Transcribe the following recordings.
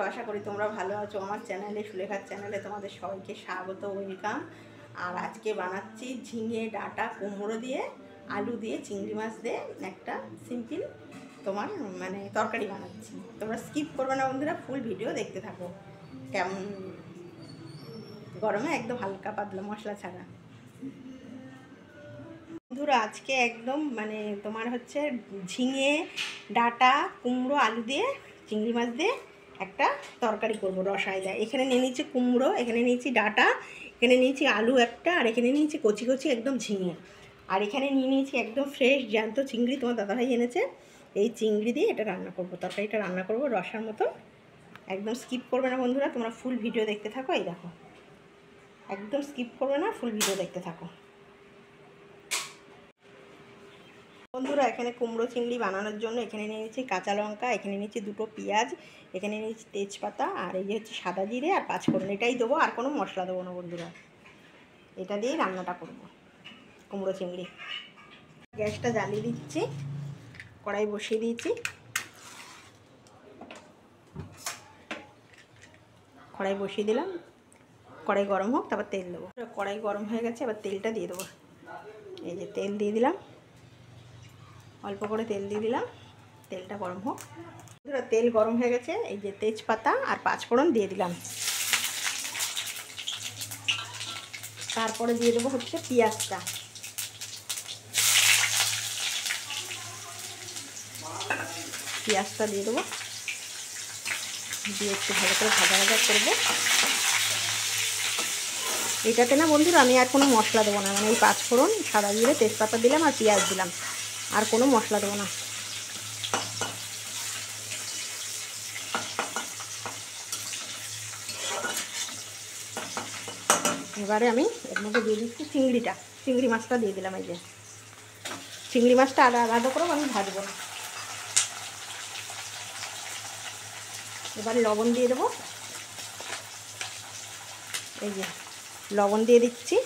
আশা করি তোমরা ভালো আছো। আমার চ্যানেলে, সুলেখার চ্যানেলে তোমাদের সবাইকে স্বাগত, ওয়েলকাম। আর আজকে বানাচ্ছি ঝিঙে ডাঁটা কুমড়ো দিয়ে, আলু দিয়ে, চিংড়ি মাছ দিয়ে একটা সিম্পল তোমার তরকারি বানাচ্ছি। তোমরা স্কিপ করবে না বন্ধুরা, ফুল ভিডিও দেখতে থাকো। কেমন গরমে একদম হালকা পাতলা মশলা ছাড়া। বন্ধুরা আজকে একদম তোমার হচ্ছে ঝিঙে ডাঁটা কুমড়ো আলু দিয়ে চিংড়ি মাছ দিয়ে একটা তরকারি করবো রসাই দেয়। এখানে নিয়ে নিয়েছি কুমড়ো, এখানে নিয়েছি ডাঁটা, এখানে নিয়েছি আলু একটা, আর এখানে নিয়েছি কচি কচি একদম ঝিঙে, আর এখানে নিয়ে নিয়েছি একদম ফ্রেশ জ্যান্ত চিংড়ি, তোমার দাদাভাই এনেছে। এই চিংড়ি দিয়ে এটা রান্না করবো, তরকারিটা রান্না করবো রসার মতো। একদম স্কিপ করবে না বন্ধুরা, তোমরা ফুল ভিডিও দেখতে থাকো। এই দেখো, একদম স্কিপ করবে না, ফুল ভিডিও দেখতে থাকো বন্ধুরা। এখানে কুমড়ো চিংড়ি বানানোর জন্য এখানে নিয়েছি কাঁচা লঙ্কা, এখানে নিয়েছি দুটো পেঁয়াজ, এখানে নিয়েছি তেজপাতা, আর এই যে হচ্ছে সাদা জিরে আর পাঁচফোড়ন। এটাই দেবো, আর কোনো মশলা দেবো না বন্ধুরা। এটা দিয়েই রান্নাটা করব কুমড়ো চিংড়ি। গ্যাসটা জ্বালিয়ে দিচ্ছি, কড়াই বসিয়ে দিয়েছি। কড়াই বসিয়ে দিলাম, কড়াই গরম হোক, তারপর তেল দেবো। কড়াই গরম হয়ে গেছে, এবার তেলটা দিয়ে দেবো। এই যে তেল দিয়ে দিলাম, অল্প করে তেল দিয়ে দিলাম, তেলটা গরম হোক। তেল গরম হয়ে গেছে, এই যে তেজপাতা আর পাঁচফোড়ন দিয়ে দিলাম। তারপরে দিয়ে দেবো হচ্ছে পেঁয়াজটা। পেঁয়াজটা দিয়ে দেবো, দিয়ে একটু ভালো করে ভাজা ভাজা করবো। এটাতে না বন্ধুরা আমি আর কোনো মশলা দেবো না, এই পাঁচফোড়ন সাদা জিরে তেজপাতা দিলাম আর পেঁয়াজ দিলাম, আর কোনো মশলা দেবো না। এবারে আমি এর মধ্যে দিয়ে দিচ্ছি চিংড়ি মাছটা দিয়ে দিলাম। এই যে চিংড়ি মাছটা আলাদা করে আমি ভাজবো না। এবারে লবণ দিয়ে দেবো, এই যে লবণ দিয়ে দিচ্ছি,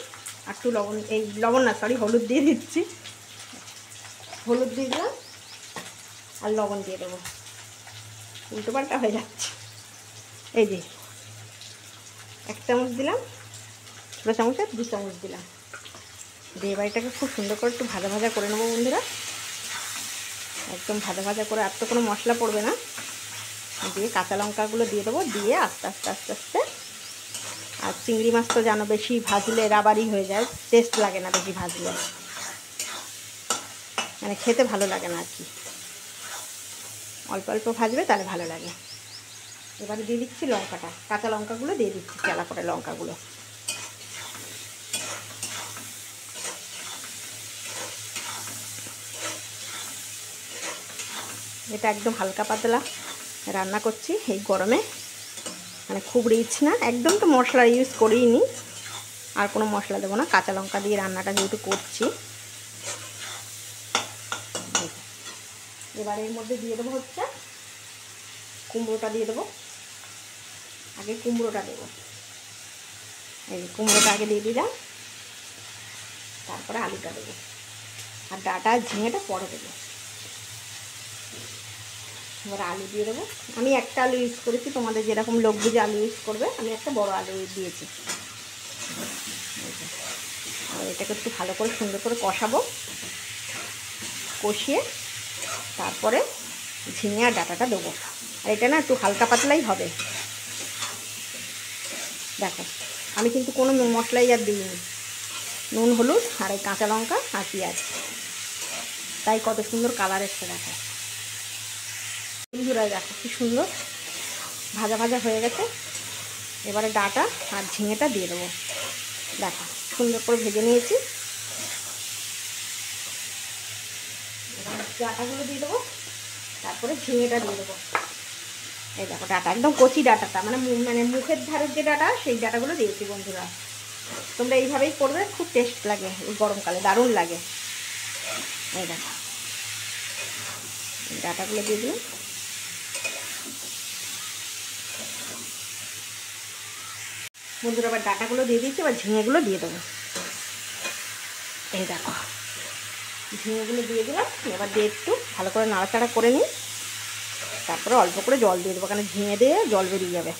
আর একটু লবণ, এই লবণ না সরি হলুদ দিয়ে দিচ্ছি। হলুদ দিয়ে দিলাম আর লবণ দিয়ে দেবো, উল্টো পাল্টা হয়ে যাচ্ছে। এই যে 1 চামচ দিলাম, ছোটো চামচের 2 চামচ দিলাম। দিয়ে বাড়িটাকে খুব সুন্দর করে একটু ভাজা ভাজা করে নেবো বন্ধুরা, একদম ভাজা ভাজা করে। আর তো কোনো মশলা পড়বে না। দিয়ে কাঁচা লঙ্কাগুলো দিয়ে দেবো, দিয়ে আস্তে আস্তে আস্তে আস্তে। আর চিংড়ি মাছ তো জানো বেশি ভাজলে রাবারি হয়ে যায়, টেস্ট লাগে না বেশি ভাজলে, খেতে ভালো লাগে না আর কি। অল্প অল্প ভাজবে তাহলে ভালো লাগে। এবারে দিয়ে দিচ্ছি লঙ্কাটা, কাঁচা লঙ্কাগুলো দিয়ে দিচ্ছি, চেলা করে লঙ্কাগুলো। এটা একদম হালকা পাতলা রান্না করছি এই গরমে, খুব রিচ না, একদম তো মশলা ইউজ করিই নি, আর কোনো মশলা দেবো না। কাঁচা লঙ্কা দিয়ে রান্নাটা যেহেতু করছি। এবার এর মধ্যে দিয়ে দেবো হচ্ছে কুমড়োটা দিয়ে দেবো। আগে কুমড়োটা দেবো, এই কুমড়োটা আগে দিয়ে দিলাম, তারপরে আলুটা দেবো, আর ডাঁটা ঝিঙেটা পরে দেবো। এবার আলু দিয়ে দেবো। আমি একটা আলু ইউজ করেছি, তোমাদের যেরকম লোক বুঝে আলু ইউজ করবে। আমি একটা বড় আলু দিয়েছি। আর এটাকে একটু ভালো করে সুন্দর করে কষাবো, কষিয়ে তারপরে ঝিঙে আর ডাঁটাটা দেবো। আর এটা না একটু হালকা পাতলাই হবে। দেখো আমি কিন্তু কোনো মশলাই আর দিইনি, নুন হলুদ আর এই কাঁচা লঙ্কা আর পেঁয়াজ, তাই কত সুন্দর কালার এসছে। দেখো বন্ধুরা, দেখো কি সুন্দর ভাজা ভাজা হয়ে গেছে। এবারে ডাঁটা আর ঝিঙেটা দিয়ে দেবো। দেখো সুন্দর করে ভেজে নিয়েছি। ডাঁটাগুলো দিয়ে দেবো, তারপরে ঝিঙেটা দিয়ে দেবো। এই দেখো ডাঁটা একদম কচি ডাঁটাটা, মুখের ধারের যে ডাঁটা, সেই ডাঁটাগুলো দিয়েছি বন্ধুরা। তোমরা এইভাবেই করবে, খুব টেস্ট লাগে এই গরমকালে, দারুণ লাগে। এই দেখো ডাঁটাগুলো দিয়ে দিই। বন্ধুরা আবার ডাঁটাগুলো দিয়ে দিচ্ছি, এবার ঝিঙেগুলো দিয়ে দেবো। এই দেখো ঝিঙেগুলো দিয়ে দিলাম। এবার দিয়ে একটু ভালো করে নাড়াচাড়া করে নিই। তারপরে অল্প করে জল দিয়ে দেবো, কারণ ঝিঙে দিয়ে জল বেরিয়ে যাবে।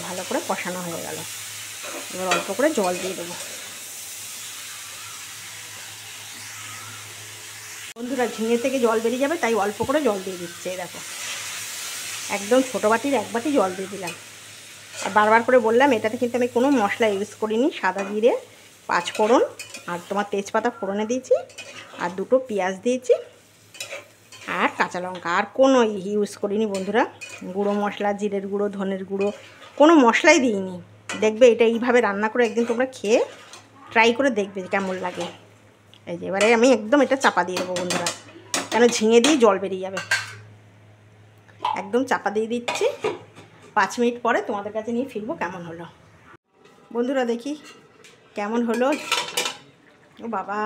ভালো করে কষানো হয়ে গেল, এবার অল্প করে জল দিয়ে দেবো। বন্ধুরা ঝিঙে থেকে জল বেরিয়ে যাবে, তাই অল্প করে জল দিয়ে দিচ্ছে। দেখো একদম ছোটো বাটির 1 বাটি জল দিয়ে দিলাম। আর বারবার করে বললাম, এটাতে কিন্তু আমি কোনো মশলা ইউজ করিনি, সাদা জিরে, 5 ফোড়ন আর তোমার তেজপাতা ফোড়নে দিয়েছি, আর 2টো পেঁয়াজ দিয়েছি, আর কাঁচা লঙ্কা। আর কোনো ইউজ করিনি বন্ধুরা, গুঁড়ো মশলা, জিরের গুঁড়ো, ধনের গুঁড়ো কোনো মশলাই দিইনি। দেখবে এটা এইভাবে রান্না করে একদিন তোমরা খেয়ে ট্রাই করে দেখবে কেমন লাগে। এই যে এবারে আমি একদম এটা চাপা দিয়ে দেবো বন্ধুরা, কেন ঝিঙে দিয়ে জল বেরিয়ে যাবে। একদম চাপা দিয়ে দিচ্ছি। 5 মিনিট পরে তোমাদের কাছে নিয়ে ফিরবো কেমন হলো। বন্ধুরা দেখি কেমন হলো। ও বাবা,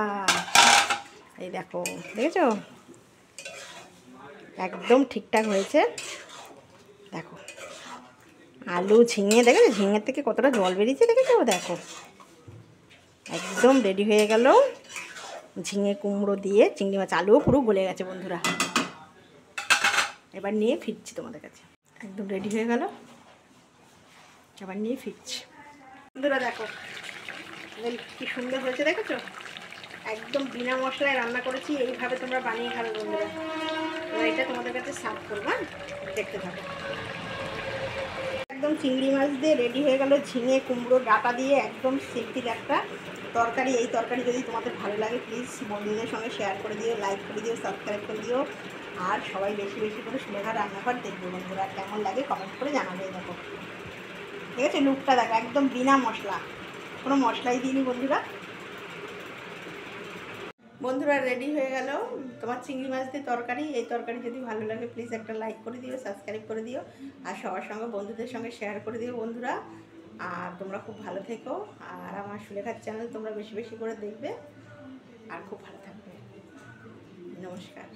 এই দেখো, দেখেছো একদম ঠিকঠাক হয়েছে। দেখো আলু ঝিঙে, দেখেছো ঝিঙের থেকে কতটা জল বেরিয়েছে, দেখেছো। দেখো একদম রেডি হয়ে গেল ঝিঙে কুমড়ো দিয়ে চিংড়ি মাছ। আলুও পুরো গলে গেছে বন্ধুরা। এবার নিয়ে ফিরছি তোমাদের কাছে। একদম রেডি হয়ে গেল, এবার নিয়ে ফিরছি। বন্ধুরা দেখো কি সুন্দর হয়েছে, দেখেছো একদম বিনা মশলায় রান্না করেছি। এইভাবে তোমরা বানিয়ে খাবে বন্ধুরা। এবার এটা তোমাদের কাছে সার্ভ করবো, দেখতে থাকো। একদম চিংড়ি মাছ দিয়ে রেডি হয়ে গেল ঝিঙে কুমড়ো ডাঁটা দিয়ে একদম সিম্পল একটা তরকারি। এই তরকারি যদি তোমাদের ভালো লাগে প্লিজ বন্ধুদের সঙ্গে শেয়ার করে দিও, লাইক করে দিও, সাবস্ক্রাইব করে দিও, আর সবাই বেশি বেশি করে সুলেখার রান্নাঘর দেখবে বন্ধুরা। কেমন লাগে কমেন্ট করে জানাবে। দেখো ঠিক আছে, লুকটা দেখো একদম বিনা মশলা, কোনো মশলাই দিইনি বন্ধুরা। বন্ধুরা রেডি হয়ে গেল তোমার চিংড়ি মাছ দিয়ে তরকারি। এই তরকারি যদি ভালো লাগে প্লিজ একটা লাইক করে দিও, সাবস্ক্রাইব করে দিও, আর সবার সঙ্গে বন্ধুদের সঙ্গে শেয়ার করে দিও বন্ধুরা। আর তোমরা খুব ভালো থেকো, আর আমার সুলেখার চ্যানেল তোমরা বেশি বেশি করে দেখবে, আর খুব ভালো থাকবে। নমস্কার।